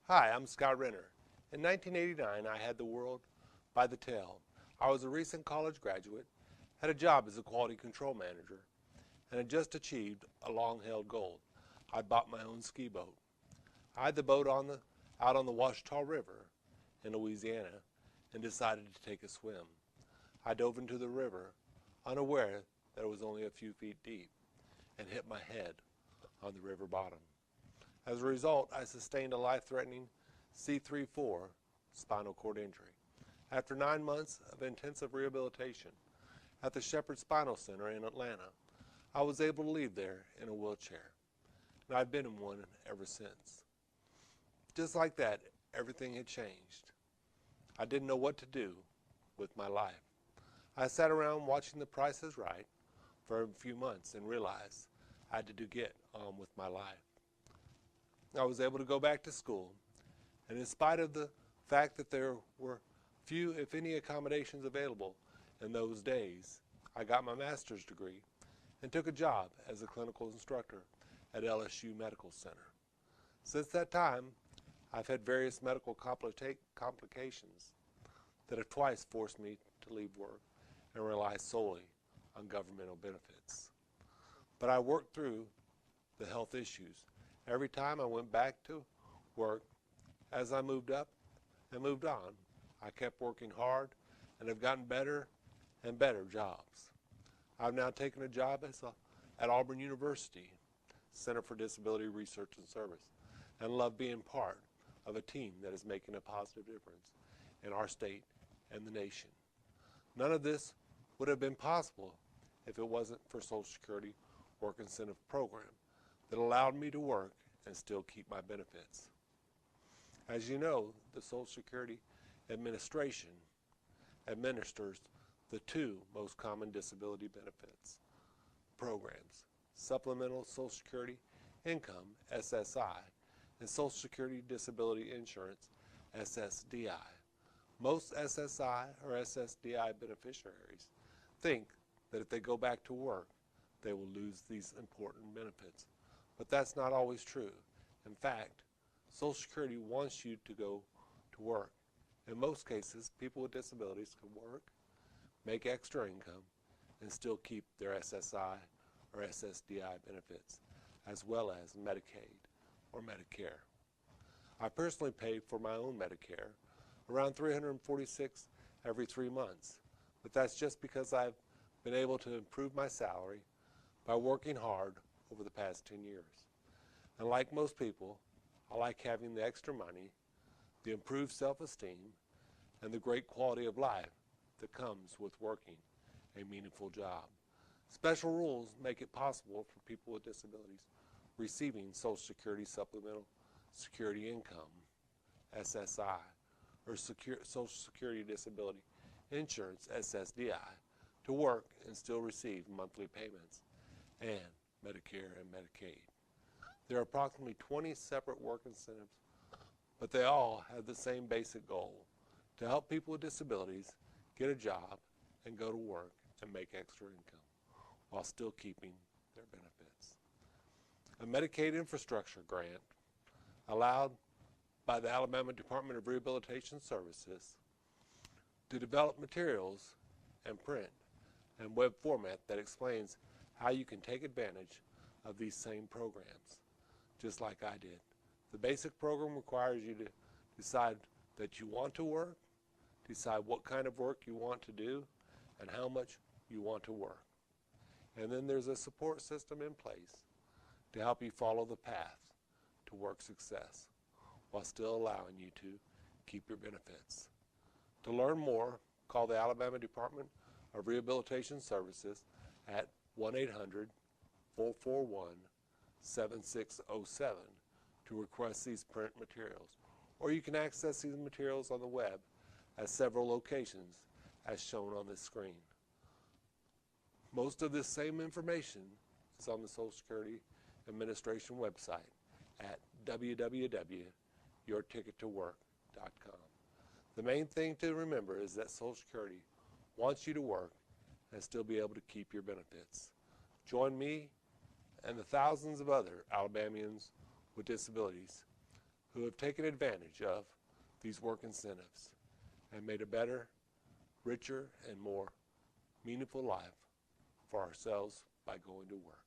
Hi, I'm Scott Renner. In 1989, I had the world by the tail. I was a recent college graduate, had a job as a quality control manager, and had just achieved a long-held goal. I bought my own ski boat. I had the boat out on the Ouachita River in Louisiana and decided to take a swim. I dove into the river, unaware that it was only a few feet deep, and hit my head on the river bottom. As a result, I sustained a life-threatening C3-4 spinal cord injury. After 9 months of intensive rehabilitation at the Shepherd Spinal Center in Atlanta, I was able to leave there in a wheelchair, and I've been in one ever since. Just like that, everything had changed. I didn't know what to do with my life. I sat around watching The Price is Right for a few months and realized I had to get on with my life. I was able to go back to school, and in spite of the fact that there were few, if any, accommodations available in those days, I got my master's degree and took a job as a clinical instructor at LSU Medical Center. Since that time, I've had various medical complications that have twice forced me to leave work and rely solely on governmental benefits. But I worked through the health issues. Every time I went back to work, as I moved up and moved on, I kept working hard and have gotten better and better jobs. I've now taken a job at Auburn University Center for Disability Research and Service, and love being part of a team that is making a positive difference in our state and the nation. None of this would have been possible if it wasn't for Social Security Work Incentive Program that allowed me to work and still keep my benefits. As you know, the Social Security Administration administers the two most common disability benefits programs: Supplemental Social Security Income, SSI, and Social Security Disability Insurance, SSDI. Most SSI or SSDI beneficiaries think that if they go back to work, they will lose these important benefits. But that's not always true. In fact, Social Security wants you to go to work. In most cases, people with disabilities can work, make extra income, and still keep their SSI or SSDI benefits, as well as Medicaid or Medicare. I personally pay for my own Medicare, around $346 every 3 months, but that's just because I've been able to improve my salary by working hard over the past 10 years. And like most people, I like having the extra money, the improved self-esteem, and the great quality of life that comes with working a meaningful job. Special rules make it possible for people with disabilities receiving Social Security Supplemental Security Income, SSI, or Social Security Disability Insurance, SSDI, to work and still receive monthly payments, and Medicare and Medicaid. There are approximately 20 separate work incentives, but they all have the same basic goal: to help people with disabilities get a job and go to work and make extra income while still keeping their benefits. A Medicaid infrastructure grant allowed by the Alabama Department of Rehabilitation Services to develop materials and print and web format that explains how you can take advantage of these same programs, just like I did. The basic program requires you to decide that you want to work, decide what kind of work you want to do, and how much you want to work. And then there's a support system in place to help you follow the path to work success while still allowing you to keep your benefits. To learn more, call the Alabama Department of Rehabilitation Services at 1-800-441-7607 to request these print materials. Or you can access these materials on the web at several locations as shown on this screen. Most of this same information is on the Social Security Administration website at www.yourtickettowork.com. The main thing to remember is that Social Security wants you to work and still be able to keep your benefits. Join me and the thousands of other Alabamians with disabilities who have taken advantage of these work incentives and made a better, richer, and more meaningful life for ourselves by going to work.